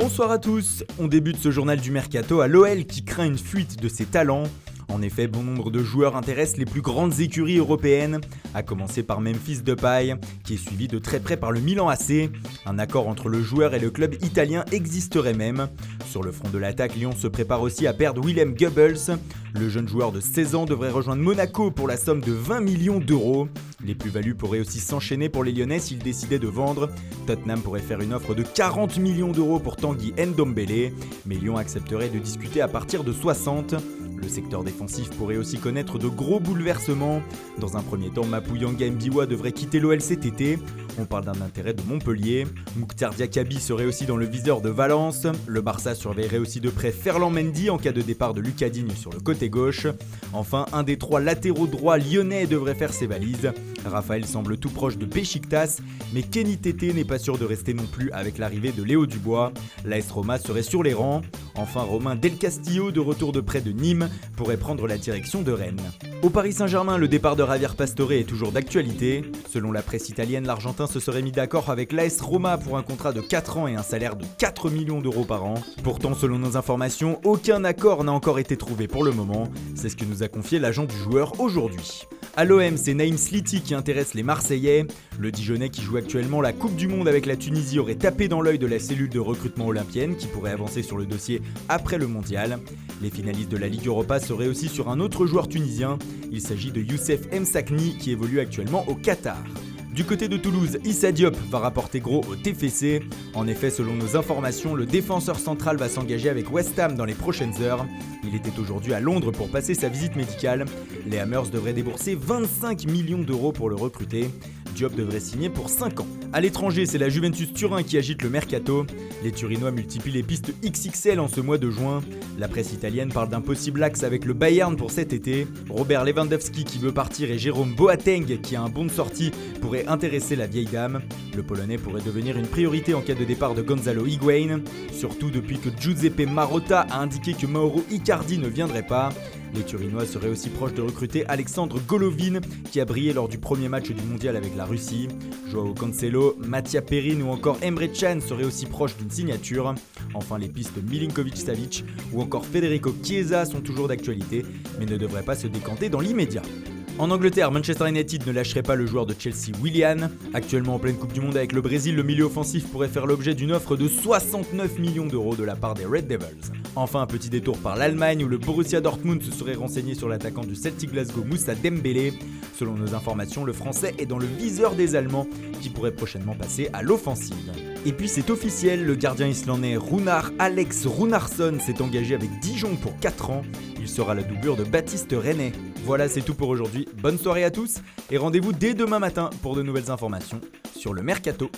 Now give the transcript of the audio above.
Bonsoir à tous, on débute ce journal du Mercato à l'OL qui craint une fuite de ses talents. En effet, bon nombre de joueurs intéressent les plus grandes écuries européennes, à commencer par Memphis Depay, qui est suivi de très près par le Milan AC. Un accord entre le joueur et le club italien existerait même. Sur le front de l'attaque, Lyon se prépare aussi à perdre Willem Goebbels. Le jeune joueur de 16 ans devrait rejoindre Monaco pour la somme de 20 millions d'euros. Les plus-values pourraient aussi s'enchaîner pour les Lyonnais s'ils décidaient de vendre. Tottenham pourrait faire une offre de 40 millions d'euros pour Tanguy Ndombele, mais Lyon accepterait de discuter à partir de 60. Le secteur défensif pourrait aussi connaître de gros bouleversements. Dans un premier temps, Mapuyanga Mbiwa devrait quitter l'OL cet été. On parle d'un intérêt de Montpellier. Mouktar Diakaby serait aussi dans le viseur de Valence. Le Barça surveillerait aussi de près Ferland Mendy en cas de départ de Lucas Digne sur le côté gauche. Enfin, un des 3 latéraux droits lyonnais devrait faire ses valises. Raphaël semble tout proche de Beşiktaş, mais Kenny Tété n'est pas sûr de rester non plus avec l'arrivée de Léo Dubois. L'AS Roma serait sur les rangs. Enfin, Romain Del Castillo, de retour de près de Nîmes, pourrait prendre la direction de Rennes. Au Paris Saint-Germain, le départ de Javier Pastore est toujours d'actualité. Selon la presse italienne, l'Argentin se serait mis d'accord avec l'AS Roma pour un contrat de 4 ans et un salaire de 4 millions d'euros par an. Pourtant, selon nos informations, aucun accord n'a encore été trouvé pour le moment. C'est ce que nous a confié l'agent du joueur aujourd'hui. À l'OM, c'est Naïm Sliti qui intéresse les Marseillais. Le Dijonais qui joue actuellement la Coupe du Monde avec la Tunisie aurait tapé dans l'œil de la cellule de recrutement olympienne qui pourrait avancer sur le dossier après le mondial. Les finalistes de la Ligue Europa seraient aussi sur un autre joueur tunisien. Il s'agit de Youssef Msakni qui évolue actuellement au Qatar. Du côté de Toulouse, Issa Diop va rapporter gros au TFC. En effet, selon nos informations, le défenseur central va s'engager avec West Ham dans les prochaines heures. Il était aujourd'hui à Londres pour passer sa visite médicale. Les Hammers devraient débourser 25 millions d'euros pour le recruter. Diop devrait signer pour 5 ans. À l'étranger, c'est la Juventus Turin qui agite le mercato. Les Turinois multiplient les pistes XXL en ce mois de juin. La presse italienne parle d'un possible axe avec le Bayern pour cet été. Robert Lewandowski qui veut partir et Jérôme Boateng qui a un bon de sortie pourrait intéresser la vieille dame. Le Polonais pourrait devenir une priorité en cas de départ de Gonzalo Higuain, surtout depuis que Giuseppe Marotta a indiqué que Mauro Icardi ne viendrait pas. Les Turinois seraient aussi proches de recruter Alexandre Golovin qui a brillé lors du premier match du mondial avec la Russie. Joao Cancelo, Mattia Perin ou encore Emre Can seraient aussi proches d'une signature. Enfin, les pistes Milinkovic-Savic ou encore Federico Chiesa sont toujours d'actualité mais ne devraient pas se décanter dans l'immédiat. En Angleterre, Manchester United ne lâcherait pas le joueur de Chelsea, Willian. Actuellement en pleine Coupe du Monde avec le Brésil, le milieu offensif pourrait faire l'objet d'une offre de 69 millions d'euros de la part des Red Devils. Enfin, un petit détour par l'Allemagne où le Borussia Dortmund se serait renseigné sur l'attaquant du Celtic Glasgow, Moussa Dembélé. Selon nos informations, le Français est dans le viseur des Allemands qui pourrait prochainement passer à l'offensive. Et puis c'est officiel, le gardien islandais Runar Alex Runarsson s'est engagé avec Dijon pour 4 ans. Il sera la doublure de Baptiste René. Voilà, c'est tout pour aujourd'hui. Bonne soirée à tous et rendez-vous dès demain matin pour de nouvelles informations sur le Mercato.